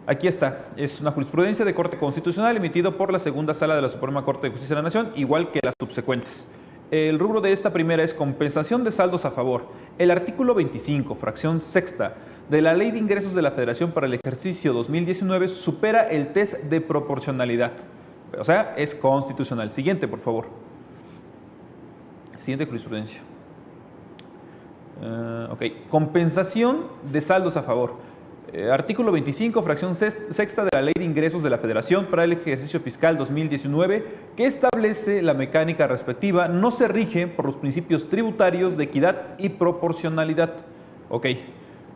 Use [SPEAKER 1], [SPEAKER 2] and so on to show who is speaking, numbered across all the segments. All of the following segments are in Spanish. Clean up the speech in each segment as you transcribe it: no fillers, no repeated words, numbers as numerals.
[SPEAKER 1] Aquí está, es una jurisprudencia de corte constitucional emitido por la segunda sala de la Suprema Corte de Justicia de la Nación, igual que las subsecuentes. El rubro de esta primera es compensación de saldos a favor. El artículo 25, fracción sexta, de la Ley de Ingresos de la Federación para el ejercicio 2019 supera el test de proporcionalidad. O sea, es constitucional. Siguiente, por favor. Siguiente jurisprudencia. Ok, compensación de saldos a favor. Artículo 25, fracción sexta de la Ley de Ingresos de la Federación para el ejercicio fiscal 2019, que establece la mecánica respectiva, no se rige por los principios tributarios de equidad y proporcionalidad. Ok,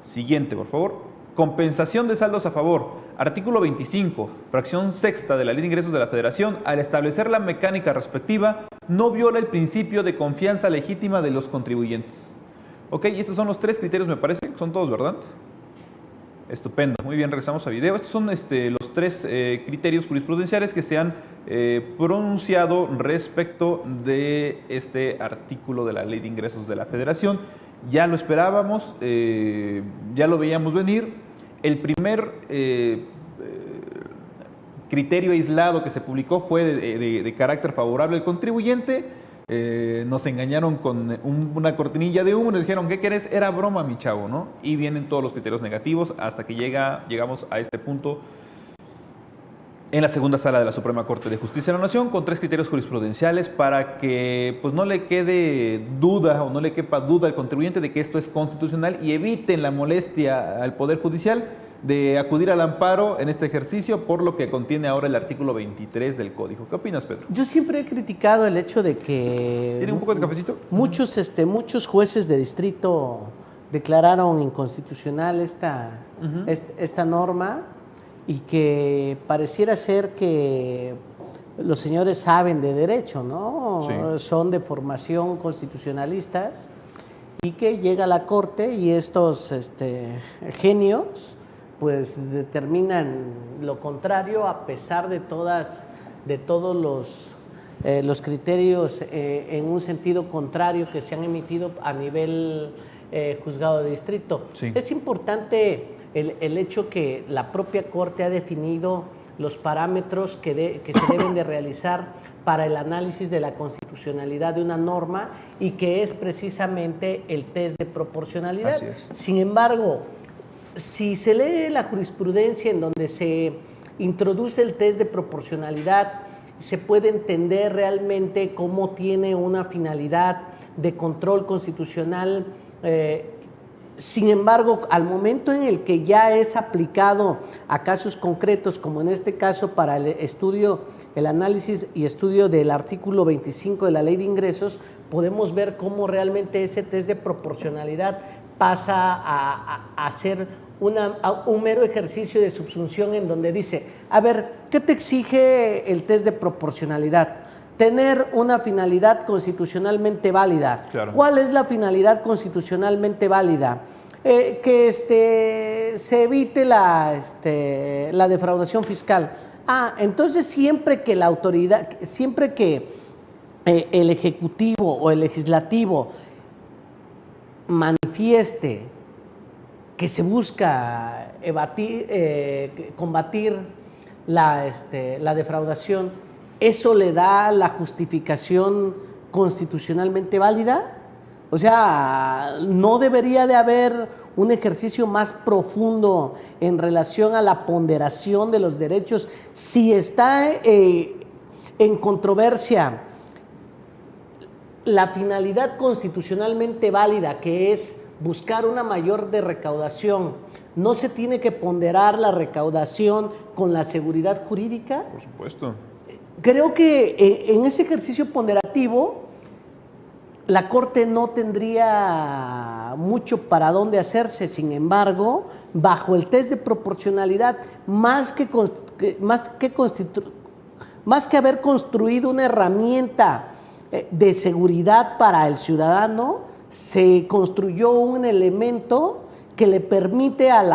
[SPEAKER 1] siguiente, por favor. Compensación de saldos a favor. Artículo 25, fracción sexta de la Ley de Ingresos de la Federación, al establecer la mecánica respectiva, no viola el principio de confianza legítima de los contribuyentes. Ok, y estos son los tres criterios, me parece, son todos, ¿verdad? Estupendo, muy bien, regresamos a video. Estos son los tres criterios jurisprudenciales que se han pronunciado respecto de este artículo de la Ley de Ingresos de la Federación. Ya lo esperábamos, ya lo veíamos venir. El primer criterio aislado que se publicó fue de carácter favorable al contribuyente. Nos engañaron con una cortinilla de humo, nos dijeron, ¿qué querés? Era broma, mi chavo, ¿no? Y vienen todos los criterios negativos hasta que llegamos a este punto en la segunda sala de la Suprema Corte de Justicia de la Nación, con tres criterios jurisprudenciales para que pues, no le quede duda o no le quepa duda al contribuyente de que esto es constitucional y eviten la molestia al Poder Judicial de acudir al amparo en este ejercicio por lo que contiene ahora el artículo 23 del Código. ¿Qué opinas, Pedro?
[SPEAKER 2] Yo siempre he criticado el hecho de que...
[SPEAKER 1] ¿Tiene un poco de cafecito?
[SPEAKER 2] Muchos jueces de distrito declararon inconstitucional esta norma y que pareciera ser que los señores saben de derecho, ¿no?
[SPEAKER 1] Sí.
[SPEAKER 2] Son de formación constitucionalistas y que llega a la Corte y estos genios pues determinan lo contrario a pesar de todos los criterios en un sentido contrario que se han emitido a nivel juzgado de distrito.
[SPEAKER 1] Sí.
[SPEAKER 2] Es importante el hecho que la propia Corte ha definido los parámetros que se deben de realizar para el análisis de la constitucionalidad de una norma y que es precisamente el test de proporcionalidad.
[SPEAKER 1] Así es.
[SPEAKER 2] Sin embargo, si se lee la jurisprudencia en donde se introduce el test de proporcionalidad, se puede entender realmente cómo tiene una finalidad de control constitucional. Sin embargo, al momento en el que ya es aplicado a casos concretos, como en este caso para el análisis y estudio del artículo 25 de la Ley de Ingresos, podemos ver cómo realmente ese test de proporcionalidad pasa a ser un mero ejercicio de subsunción en donde dice, a ver, ¿qué te exige el test de proporcionalidad? Tener una finalidad constitucionalmente válida.
[SPEAKER 1] Claro.
[SPEAKER 2] ¿Cuál es la finalidad constitucionalmente válida? Que se evite la defraudación fiscal. Entonces siempre que la autoridad, siempre que el Ejecutivo o el Legislativo manifieste que se busca combatir la defraudación, ¿eso le da la justificación constitucionalmente válida? O sea, ¿no debería de haber un ejercicio más profundo en relación a la ponderación de los derechos si está en controversia la finalidad constitucionalmente válida, que es buscar una mayor de recaudación? ¿No se tiene que ponderar la recaudación con la seguridad jurídica?
[SPEAKER 1] Por supuesto.
[SPEAKER 2] Creo que en ese ejercicio ponderativo la Corte no tendría mucho para dónde hacerse. Sin embargo, bajo el test de proporcionalidad, más que haber construido una herramienta de seguridad para el ciudadano, se construyó un elemento que le permite al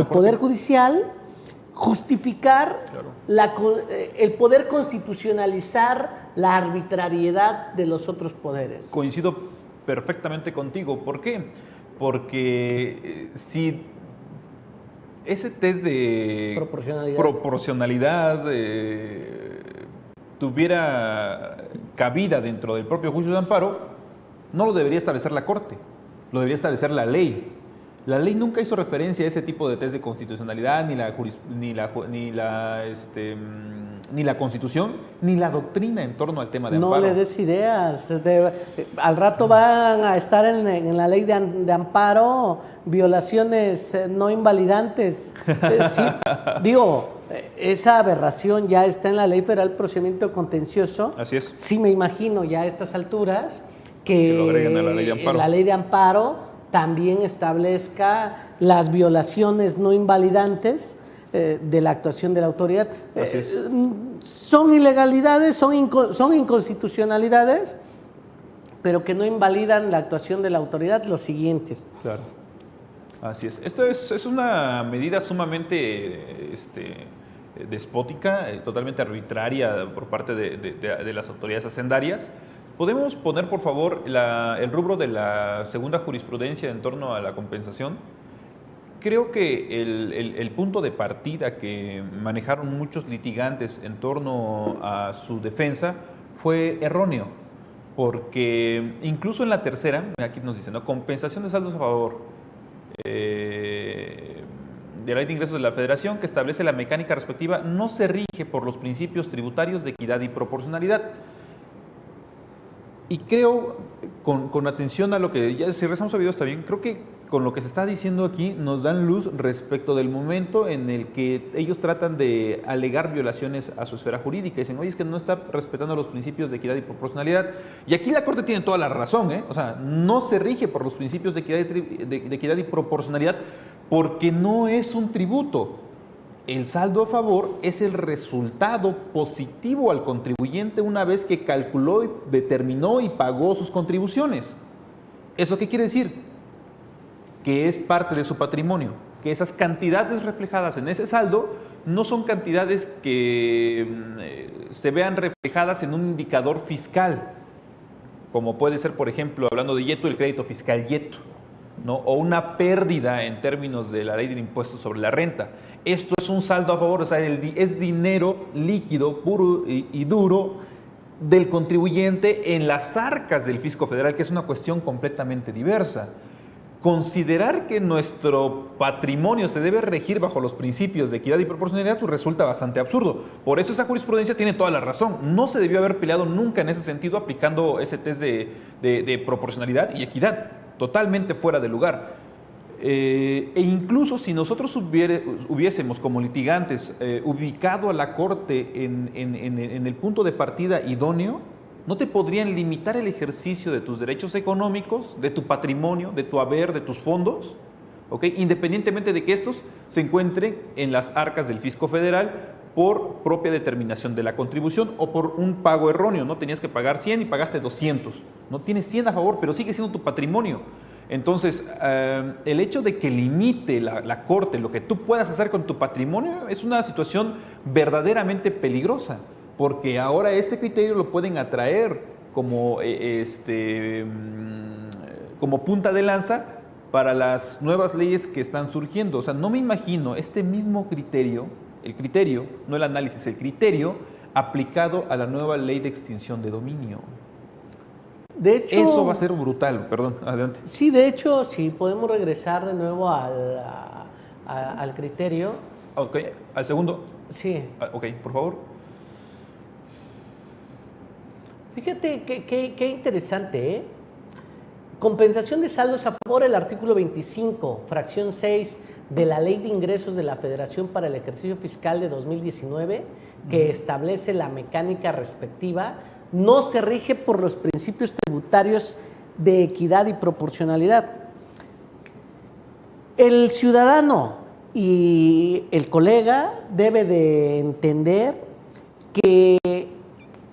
[SPEAKER 2] Poder Judicial justificar, claro, el poder constitucionalizar la arbitrariedad de los otros poderes.
[SPEAKER 1] Coincido perfectamente contigo. ¿Por qué? Porque si ese test de proporcionalidad tuviera cabida dentro del propio juicio de amparo, no lo debería establecer la Corte, lo debería establecer la ley. La ley nunca hizo referencia a ese tipo de test de constitucionalidad, ni la Constitución, ni la doctrina en torno al tema de amparo.
[SPEAKER 2] No le des ideas. Al rato van a estar en la ley de amparo violaciones no invalidantes. Sí, digo, esa aberración ya está en la Ley Federal de Procedimiento Contencioso.
[SPEAKER 1] Así es.
[SPEAKER 2] Sí, me imagino ya a estas alturas que
[SPEAKER 1] lo agreguen a la ley de amparo.
[SPEAKER 2] La ley de amparo también establezca las violaciones no invalidantes de la actuación de la autoridad. Son ilegalidades, son inconstitucionalidades, pero que no invalidan la actuación de la autoridad, los siguientes.
[SPEAKER 1] Claro, así es. Esto es una medida sumamente despótica, totalmente arbitraria por parte de las autoridades hacendarias. ¿Podemos poner, por favor, el rubro de la segunda jurisprudencia en torno a la compensación? Creo que el punto de partida que manejaron muchos litigantes en torno a su defensa fue erróneo, porque incluso en la tercera, aquí nos dice, ¿no? Compensación de saldos a favor de la Ley de Ingresos de la Federación, que establece la mecánica respectiva, no se rige por los principios tributarios de equidad y proporcionalidad. Y creo, con atención a lo que, ya si rezamos a video está bien, creo que con lo que se está diciendo aquí nos dan luz respecto del momento en el que ellos tratan de alegar violaciones a su esfera jurídica. Dicen, oye, es que no está respetando los principios de equidad y proporcionalidad. Y aquí la Corte tiene toda la razón, ¿eh? O sea, no se rige por los principios de equidad y proporcionalidad porque no es un tributo. El saldo a favor es el resultado positivo al contribuyente una vez que calculó, determinó y pagó sus contribuciones. ¿Eso qué quiere decir? Que es parte de su patrimonio, que esas cantidades reflejadas en ese saldo no son cantidades que se vean reflejadas en un indicador fiscal, como puede ser, por ejemplo, hablando de YETU, el crédito fiscal YETU, ¿no? O una pérdida en términos de la ley del impuesto sobre la renta. Esto es un saldo a favor, o sea, es dinero líquido, puro y duro del contribuyente en las arcas del fisco federal, que es una cuestión completamente diversa. Considerar que nuestro patrimonio se debe regir bajo los principios de equidad y proporcionalidad pues resulta bastante absurdo. Por eso esa jurisprudencia tiene toda la razón. No se debió haber peleado nunca en ese sentido aplicando ese test de proporcionalidad y equidad, totalmente fuera de lugar. E incluso si nosotros hubiésemos como litigantes ubicado a la Corte en el punto de partida idóneo, no te podrían limitar el ejercicio de tus derechos económicos, de tu patrimonio, de tu haber, de tus fondos, ¿ok? Independientemente de que estos se encuentren en las arcas del fisco federal por propia determinación de la contribución o por un pago erróneo, ¿no? Tenías que pagar 100 y pagaste 200, no tienes 100 a favor, pero sigue siendo tu patrimonio. Entonces, el hecho de que limite la Corte lo que tú puedas hacer con tu patrimonio es una situación verdaderamente peligrosa, porque ahora este criterio lo pueden atraer como punta de lanza para las nuevas leyes que están surgiendo. O sea, no me imagino este mismo criterio, el criterio, no el análisis, el criterio aplicado a la nueva ley de extinción de dominio.
[SPEAKER 2] De hecho,
[SPEAKER 1] eso va a ser brutal, perdón, adelante.
[SPEAKER 2] Sí, de hecho, si podemos regresar de nuevo al criterio.
[SPEAKER 1] Ok, al segundo.
[SPEAKER 2] Sí.
[SPEAKER 1] Ok, por favor.
[SPEAKER 2] Fíjate qué interesante, ¿eh? Compensación de saldos a favor, el artículo 25, fracción 6 de la Ley de Ingresos de la Federación para el ejercicio fiscal de 2019, que establece la mecánica respectiva, no se rige por los principios tributarios de equidad y proporcionalidad. El ciudadano y el colega debe de entender que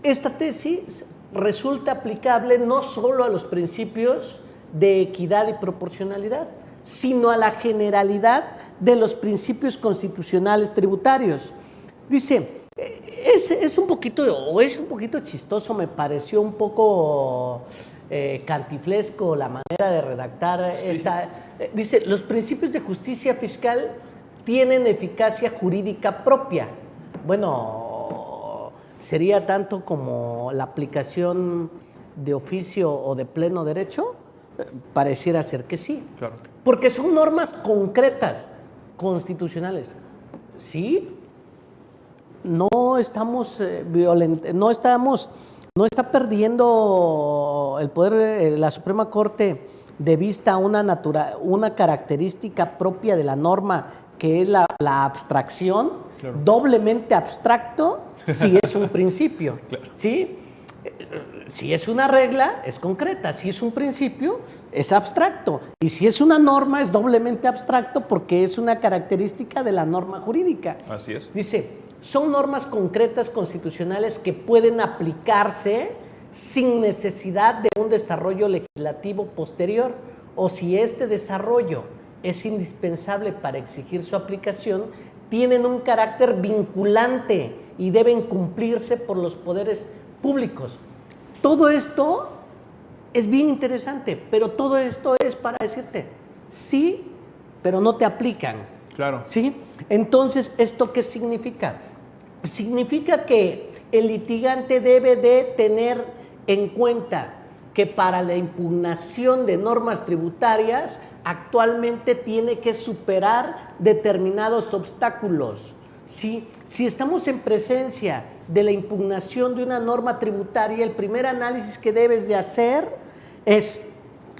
[SPEAKER 2] esta tesis resulta aplicable no solo a los principios de equidad y proporcionalidad, sino a la generalidad de los principios constitucionales tributarios. Dice, es un poquito chistoso, me pareció un poco cantinflesco la manera de redactar esta. Dice, los principios de justicia fiscal tienen eficacia jurídica propia. Bueno, sería tanto como la aplicación de oficio o de pleno derecho, pareciera ser que sí.
[SPEAKER 1] Claro.
[SPEAKER 2] Porque son normas concretas, constitucionales. Sí, no estamos no está perdiendo el poder, la Suprema Corte, de vista una característica propia de la norma, que es la abstracción. Claro. Doblemente abstracto si es un principio. Claro. ¿Sí? Si es una regla, es concreta. Si es un principio, es abstracto. Y si es una norma, es doblemente abstracto porque es una característica de la norma jurídica.
[SPEAKER 1] Así es.
[SPEAKER 2] Dice, son normas concretas constitucionales que pueden aplicarse sin necesidad de un desarrollo legislativo posterior, o si este desarrollo es indispensable para exigir su aplicación, tienen un carácter vinculante y deben cumplirse por los poderes públicos. Todo esto es bien interesante, pero todo esto es para decirte, sí, pero no te aplican.
[SPEAKER 1] Claro.
[SPEAKER 2] ¿Sí? Entonces, ¿esto qué significa? Significa que el litigante debe de tener en cuenta que para la impugnación de normas tributarias actualmente tiene que superar determinados obstáculos. ¿Sí? Si estamos en presencia de la impugnación de una norma tributaria, el primer análisis que debes de hacer es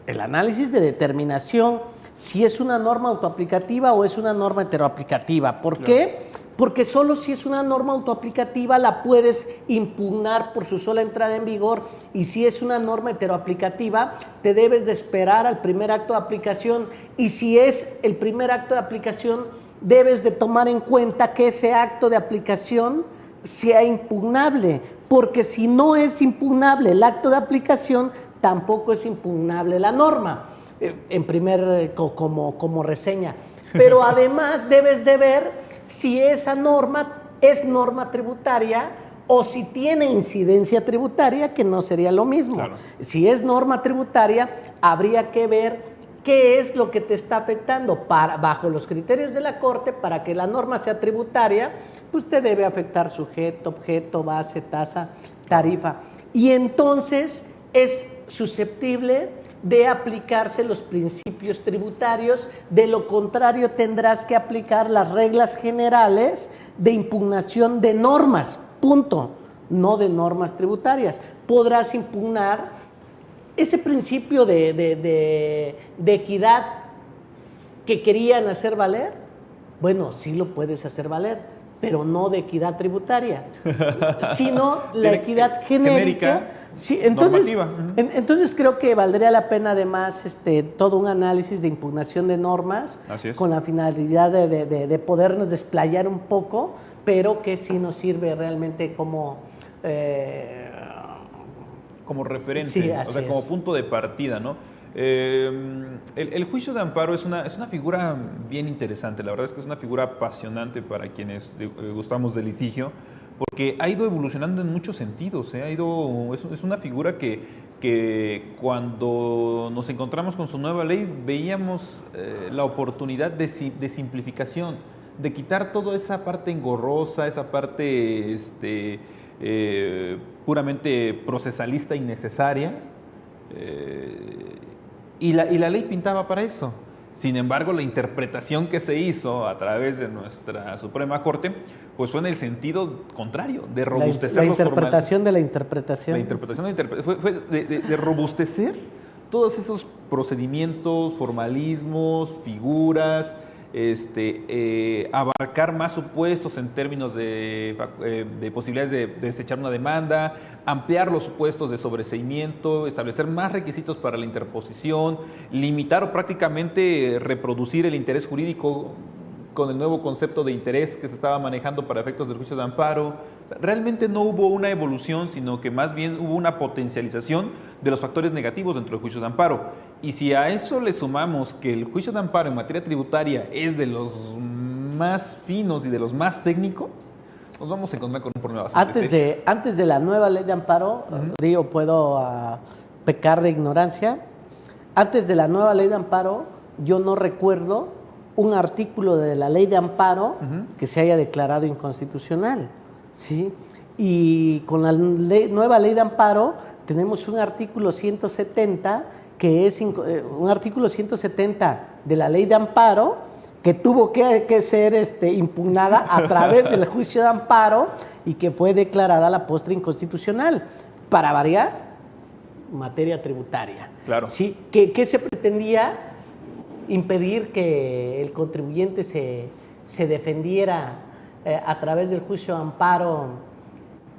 [SPEAKER 2] el análisis de determinación si es una norma autoaplicativa o es una norma heteroaplicativa. ¿Por qué? Porque solo si es una norma autoaplicativa la puedes impugnar por su sola entrada en vigor, y si es una norma heteroaplicativa te debes de esperar al primer acto de aplicación, y si es el primer acto de aplicación debes de tomar en cuenta que ese acto de aplicación sea impugnable, porque si no es impugnable el acto de aplicación, tampoco es impugnable la norma, como reseña. Pero además debes de ver si esa norma es norma tributaria o si tiene incidencia tributaria, que no sería lo mismo. Claro. Si es norma tributaria, habría que ver qué es lo que te está afectando. Bajo los criterios de la Corte, para que la norma sea tributaria, pues te debe afectar sujeto, objeto, base, tasa, tarifa. Y entonces es susceptible de aplicarse los principios tributarios. De lo contrario, tendrás que aplicar las reglas generales de impugnación de normas, punto, no de normas tributarias. Podrás impugnar ese principio de equidad que querían hacer valer. Bueno, sí lo puedes hacer valer, pero no de equidad tributaria, sino la equidad genérica. Sí, entonces creo que valdría la pena además todo un análisis de impugnación de normas con la finalidad de podernos desplayar un poco, pero que sí nos sirve realmente como
[SPEAKER 1] referente,
[SPEAKER 2] sí,
[SPEAKER 1] como punto de partida, ¿no? El juicio de amparo es una figura bien interesante. La verdad es que es una figura apasionante para quienes gustamos del litigio, porque ha ido evolucionando en muchos sentidos. Es una figura que cuando nos encontramos con su nueva ley veíamos la oportunidad de simplificación, de quitar toda esa parte engorrosa, esa parte puramente procesalista innecesaria. Y la ley pintaba para eso. Sin embargo, la interpretación que se hizo a través de nuestra Suprema Corte, pues fue en el sentido contrario, de robustecer
[SPEAKER 2] la interpretación de la interpretación.
[SPEAKER 1] La interpretación fue de robustecer todos esos procedimientos, formalismos, figuras, abarcar más supuestos en términos de posibilidades de desechar una demanda, ampliar los supuestos de sobreseimiento, establecer más requisitos para la interposición, limitar o prácticamente reproducir el interés jurídico con el nuevo concepto de interés que se estaba manejando para efectos del juicio de amparo. O sea, realmente no hubo una evolución, sino que más bien hubo una potencialización de los factores negativos dentro del juicio de amparo. Y si a eso le sumamos que el juicio de amparo en materia tributaria es de los más finos y de los más técnicos, nos vamos a encontrar con un problema bastante serio.
[SPEAKER 2] Antes de la nueva ley de amparo, puedo pecar de ignorancia. Antes de la nueva ley de amparo, yo no recuerdo un artículo de la ley de amparo que se haya declarado inconstitucional, ¿sí? Y con la nueva ley de amparo tenemos un artículo 170 que es un artículo 170 de la ley de amparo que tuvo que ser impugnada a través del juicio de amparo y que fue declarada a la postre inconstitucional. Para variar, materia tributaria.
[SPEAKER 1] Claro.
[SPEAKER 2] ¿Sí? ¿Qué se pretendía? Impedir que el contribuyente se defendiera a través del juicio de amparo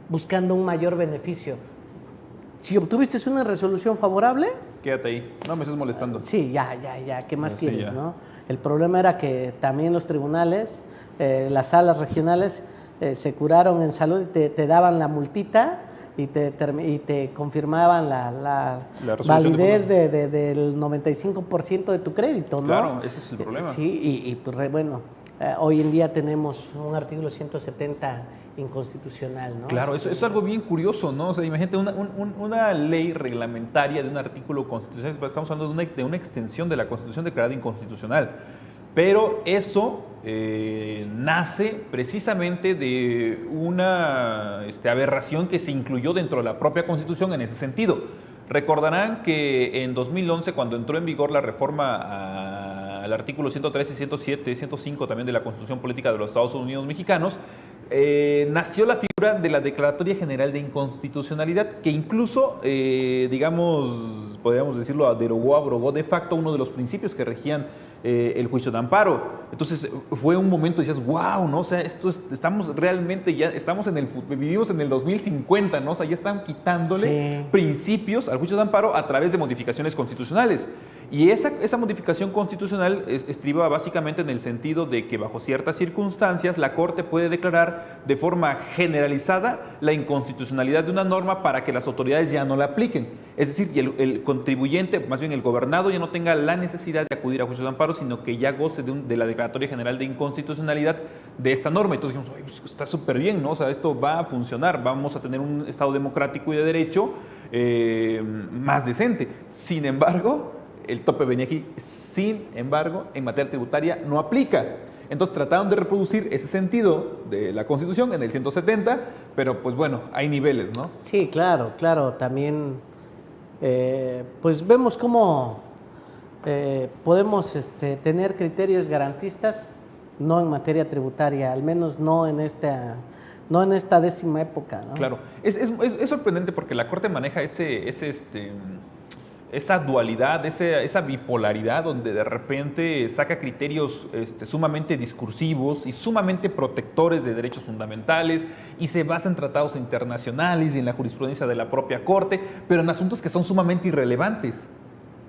[SPEAKER 2] buscando un mayor beneficio. Si obtuviste una resolución favorable...
[SPEAKER 1] Quédate ahí, no me estés molestando.
[SPEAKER 2] Sí, ya, ¿qué más quieres,
[SPEAKER 1] ya.
[SPEAKER 2] no? El problema era que también los tribunales, las salas regionales, se curaron en salud y te daban la multita y te confirmaban la validez del 95% de tu crédito, ¿no?
[SPEAKER 1] Claro, ese es el problema.
[SPEAKER 2] Sí, pues bueno, hoy en día tenemos un artículo 170 inconstitucional, ¿no?
[SPEAKER 1] Claro, eso es algo bien curioso, ¿no? O sea, imagínate una ley reglamentaria de un artículo constitucional, estamos hablando de una extensión de la Constitución declarada inconstitucional, pero eso nace precisamente de una aberración que se incluyó dentro de la propia Constitución en ese sentido. Recordarán que en 2011, cuando entró en vigor la reforma al artículo 113, 107, 105 también de la Constitución Política de los Estados Unidos Mexicanos, nació la figura de la Declaratoria General de Inconstitucionalidad, que incluso, digamos, podríamos decirlo, abrogó de facto uno de los principios que regían el juicio de amparo. Entonces fue un momento, decías, wow, ¿no? O sea, estamos realmente vivimos en el 2050, ¿no? O sea, ya están quitándole principios al juicio de amparo a través de modificaciones constitucionales. Y esa modificación constitucional estriba básicamente en el sentido de que bajo ciertas circunstancias la Corte puede declarar de forma generalizada la inconstitucionalidad de una norma para que las autoridades ya no la apliquen. Es decir, el contribuyente, más bien el gobernado, ya no tenga la necesidad de acudir a juicio de amparo, sino que ya goce de la Declaratoria General de Inconstitucionalidad de esta norma. Entonces dijimos, oye, pues está súper bien, ¿no? O sea, esto va a funcionar, vamos a tener un Estado democrático y de derecho más decente. Sin embargo, el tope venía aquí, sin embargo, en materia tributaria no aplica. Entonces trataron de reproducir ese sentido de la Constitución en el 170, pero pues bueno, hay niveles, ¿no?
[SPEAKER 2] Sí, claro, también pues vemos cómo podemos tener criterios garantistas, no en materia tributaria, al menos no en esta décima época, ¿no?
[SPEAKER 1] Claro, es sorprendente porque la Corte maneja esa dualidad, esa bipolaridad donde de repente saca criterios sumamente discursivos y sumamente protectores de derechos fundamentales y se basa en tratados internacionales y en la jurisprudencia de la propia Corte, pero en asuntos que son sumamente irrelevantes,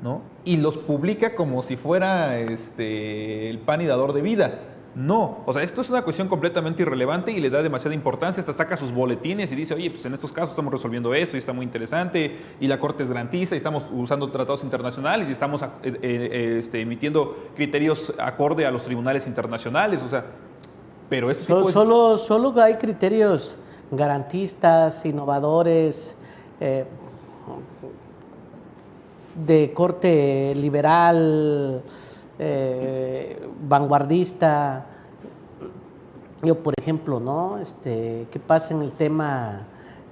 [SPEAKER 1] ¿no? Y los publica como si fuera el pan y dador de vida. No, o sea, esto es una cuestión completamente irrelevante y le da demasiada importancia, hasta saca sus boletines y dice, oye, pues en estos casos estamos resolviendo esto y está muy interesante y la Corte es garantista y estamos usando tratados internacionales y estamos emitiendo criterios acorde a los tribunales internacionales, o sea, pero eso sí
[SPEAKER 2] solo hay criterios garantistas, innovadores, de corte liberal, vanguardista. Yo, por ejemplo, ¿no? ¿Qué pasa en el tema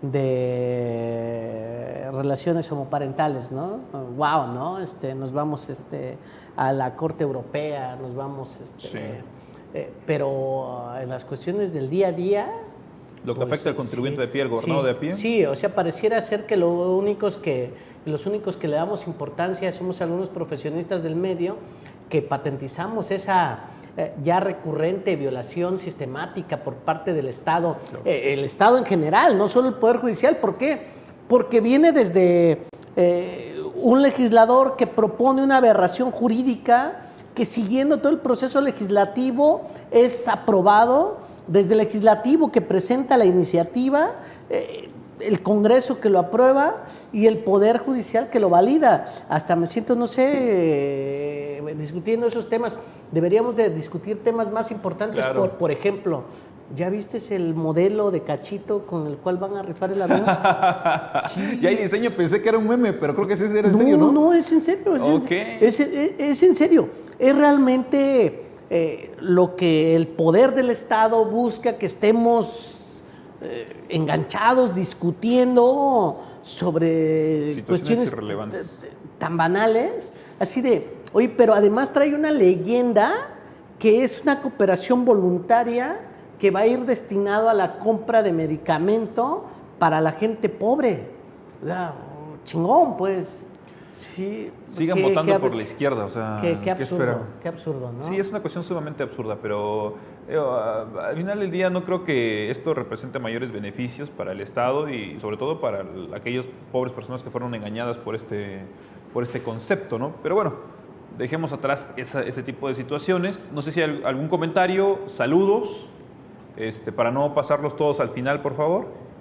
[SPEAKER 2] de relaciones homoparentales, ¿no? Wow, ¿no? Nos vamos a la Corte Europea, nos vamos,
[SPEAKER 1] sí.
[SPEAKER 2] Pero en las cuestiones del día a día,
[SPEAKER 1] lo que afecta al contribuyente de pie, al gobernado de a pie.
[SPEAKER 2] Sí, o sea, pareciera ser que los únicos que le damos importancia somos algunos profesionistas del medio que patentizamos esa ya recurrente violación sistemática por parte del Estado, claro. El Estado en general, no solo el Poder Judicial. ¿Por qué? Porque viene desde un legislador que propone una aberración jurídica que, siguiendo todo el proceso legislativo, es aprobado desde el legislativo que presenta la iniciativa, el Congreso que lo aprueba y el Poder Judicial que lo valida. Hasta me siento, no sé, discutiendo esos temas. Deberíamos de discutir temas más importantes, claro. Por ejemplo, ¿ya viste el modelo de cachito con el cual van a rifar el avión?
[SPEAKER 1] Sí. Ya hay diseño, pensé que era un meme, pero creo que ese era en serio, ¿no?
[SPEAKER 2] No, es en serio. Es en serio. Es realmente lo que el poder del Estado busca que estemos enganchados, discutiendo sobre cuestiones
[SPEAKER 1] irrelevantes,
[SPEAKER 2] tan banales, así de, oye, pero además trae una leyenda que es una cooperación voluntaria que va a ir destinado a la compra de medicamento para la gente pobre. O sea, chingón, pues. Sí,
[SPEAKER 1] sigan votando por la izquierda, o sea,
[SPEAKER 2] qué absurdo, qué absurdo, ¿no?
[SPEAKER 1] Sí, es una cuestión sumamente absurda, pero al final del día no creo que esto represente mayores beneficios para el Estado y sobre todo para aquellas pobres personas que fueron engañadas por este concepto, ¿no? Pero bueno, dejemos atrás ese tipo de situaciones. No sé si hay algún comentario, saludos, para no pasarlos todos al final, por favor.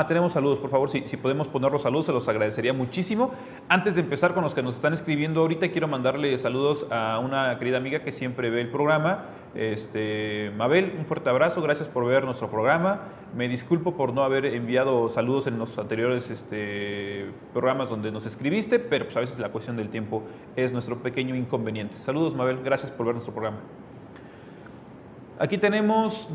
[SPEAKER 1] Tenemos saludos, por favor, si podemos poner los saludos, se los agradecería muchísimo. Antes de empezar con los que nos están escribiendo ahorita, quiero mandarle saludos a una querida amiga que siempre ve el programa, Mabel, un fuerte abrazo, gracias por ver nuestro programa. Me disculpo por no haber enviado saludos en los anteriores programas donde nos escribiste, pero pues a veces la cuestión del tiempo es nuestro pequeño inconveniente. Saludos, Mabel, gracias por ver nuestro programa. Aquí tenemos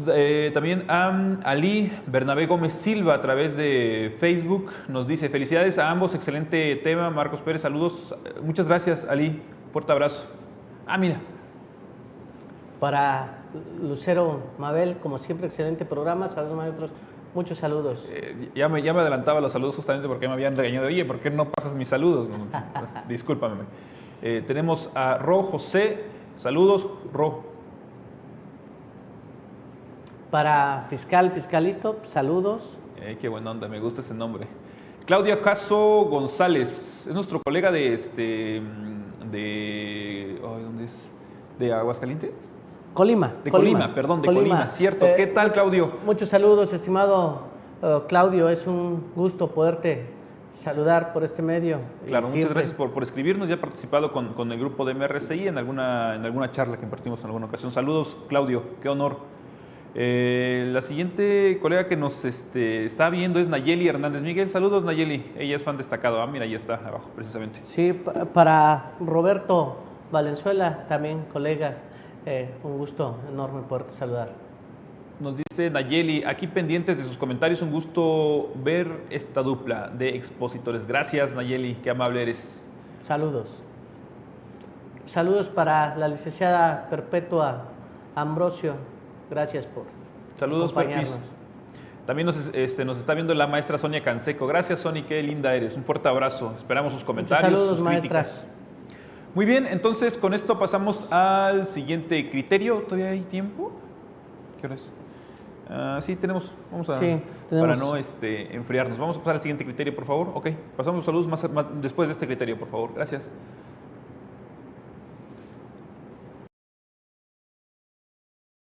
[SPEAKER 1] también a Ali Bernabé Gómez Silva a través de Facebook. Nos dice, felicidades a ambos, excelente tema. Marcos Pérez, saludos. Muchas gracias, Ali. Fuerte abrazo. Mira.
[SPEAKER 2] Para Lucero Mabel, como siempre, excelente programa. Saludos, maestros. Muchos saludos.
[SPEAKER 1] Ya me adelantaba los saludos justamente porque me habían regañado. Oye, ¿por qué no pasas mis saludos? Discúlpame. Tenemos a Ro José. Saludos, Ro.
[SPEAKER 2] Para Fiscalito, saludos.
[SPEAKER 1] Qué buena onda, me gusta ese nombre. Claudia Caso González, es nuestro colega ¿dónde es? ¿De Aguascalientes?
[SPEAKER 2] Colima.
[SPEAKER 1] De Colima, perdón, de Colima, cierto. ¿Qué tal, Claudio?
[SPEAKER 2] Muchos saludos, estimado Claudio, es un gusto poderte saludar por este medio.
[SPEAKER 1] Claro, muchas gracias por escribirnos. Ya he participado con el grupo de MRCI en alguna charla que impartimos en alguna ocasión. Saludos, Claudio, qué honor. La siguiente colega que nos está viendo es Nayeli Hernández Miguel. Saludos, Nayeli. Ella es fan destacado. Mira, ahí está abajo, precisamente.
[SPEAKER 2] Sí, para Roberto Valenzuela, también colega, un gusto enorme poderte saludar.
[SPEAKER 1] Nos dice Nayeli, aquí pendientes de sus comentarios, un gusto ver esta dupla de expositores. Gracias, Nayeli, qué amable eres.
[SPEAKER 2] Saludos. Saludos para la licenciada Perpetua Ambrosio. Gracias por acompañarnos.
[SPEAKER 1] Perpis. También nos está viendo la maestra Sonia Canseco. Gracias, Sony, qué linda eres. Un fuerte abrazo. Esperamos sus comentarios.
[SPEAKER 2] Muchos saludos,
[SPEAKER 1] sus
[SPEAKER 2] maestras.
[SPEAKER 1] Muy bien, entonces con esto pasamos al siguiente criterio. ¿Todavía hay tiempo? ¿Qué hora es? Sí, tenemos.
[SPEAKER 2] Sí,
[SPEAKER 1] para no enfriarnos. Vamos a pasar al siguiente criterio, por favor. Ok, pasamos los saludos más después de este criterio, por favor. Gracias.